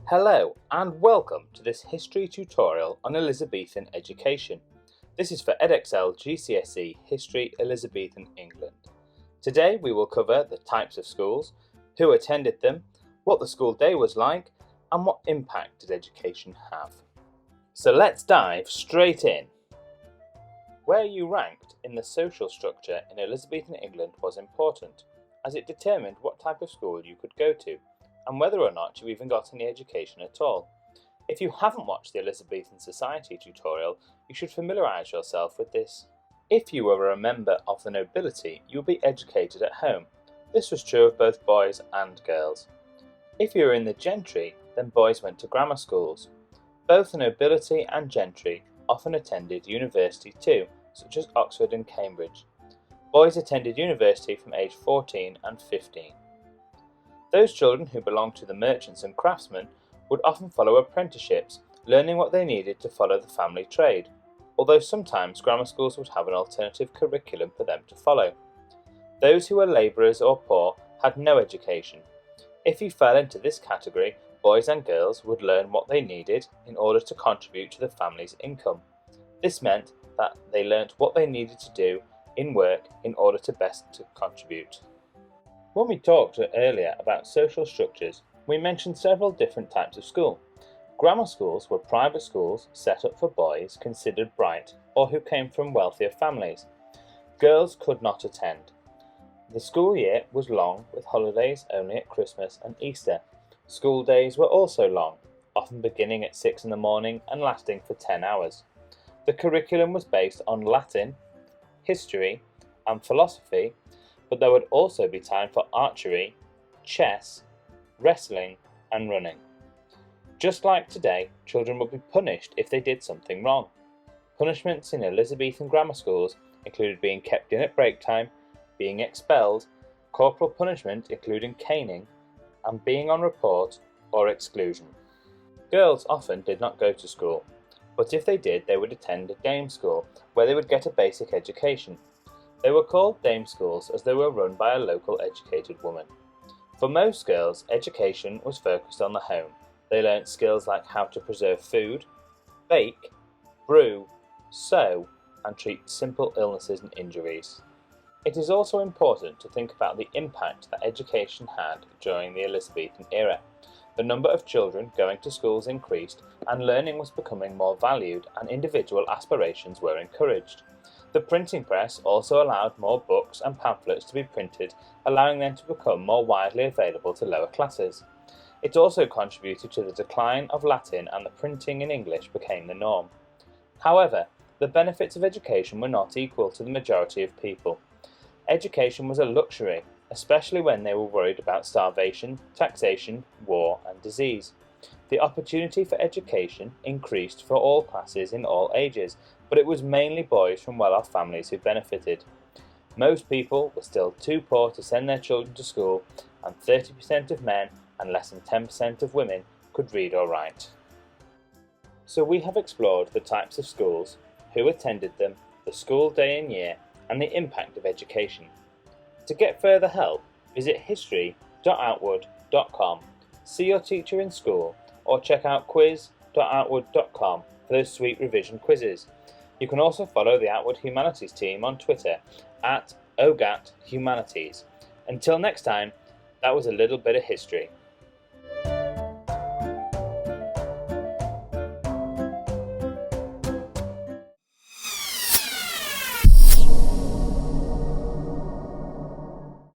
Hello and welcome to this history tutorial on Elizabethan education. This is for Edexcel GCSE History Elizabethan England. Today we will cover the types of schools, who attended them, what the school day was like, and what impact did education have. So let's dive straight in. Where you ranked in the social structure in Elizabethan England was important, as it determined what type of school you could go to, and whether or not you even got any education at all. If you haven't watched the Elizabethan Society tutorial, you should familiarise yourself with this. If you were a member of the nobility, you would be educated at home. This was true of both boys and girls. If you were in the gentry, then boys went to grammar schools. Both the nobility and gentry often attended university too, such as Oxford and Cambridge. Boys attended university from age 14 and 15. Those children who belonged to the merchants and craftsmen would often follow apprenticeships, learning what they needed to follow the family trade, although sometimes grammar schools would have an alternative curriculum for them to follow. Those who were labourers or poor had no education. If you fell into this category, boys and girls would learn what they needed in order to contribute to the family's income. This meant that they learnt what they needed to do in work in order to best contribute. When we talked earlier about social structures, we mentioned several different types of school. Grammar schools were private schools set up for boys considered bright or who came from wealthier families. Girls could not attend. The school year was long, with holidays only at Christmas and Easter. School days were also long, often beginning at 6 in the morning and lasting for 10 hours. The curriculum was based on Latin, history, and philosophy, but there would also be time for archery, chess, wrestling, and running. Just like today, children would be punished if they did something wrong. Punishments in Elizabethan grammar schools included being kept in at break time, being expelled, corporal punishment including caning, and being on report or exclusion. Girls often did not go to school, but if they did, they would attend a dame school where they would get a basic education. They were called dame schools as they were run by a local educated woman. For most girls, education was focused on the home. They learnt skills like how to preserve food, bake, brew, sew, and treat simple illnesses and injuries. It is also important to think about the impact that education had during the Elizabethan era. The number of children going to schools increased, and learning was becoming more valued, and individual aspirations were encouraged. The printing press also allowed more books and pamphlets to be printed, allowing them to become more widely available to lower classes. It also contributed to the decline of Latin, and the printing in English became the norm. However, the benefits of education were not equal to the majority of people. Education was a luxury, especially when they were worried about starvation, taxation, war, and disease. The opportunity for education increased for all classes in all ages, but it was mainly boys from well-off families who benefited. Most people were still too poor to send their children to school, and 30% of men and less than 10% of women could read or write. So we have explored the types of schools, who attended them, the school day and year, and the impact of education. To get further help, visit history.outwood.com, see your teacher in school, or check out quiz.outwood.com for those sweet revision quizzes. You can also follow the Outwood Humanities team on Twitter @OGATHumanities. Until next time, that was a little bit of history.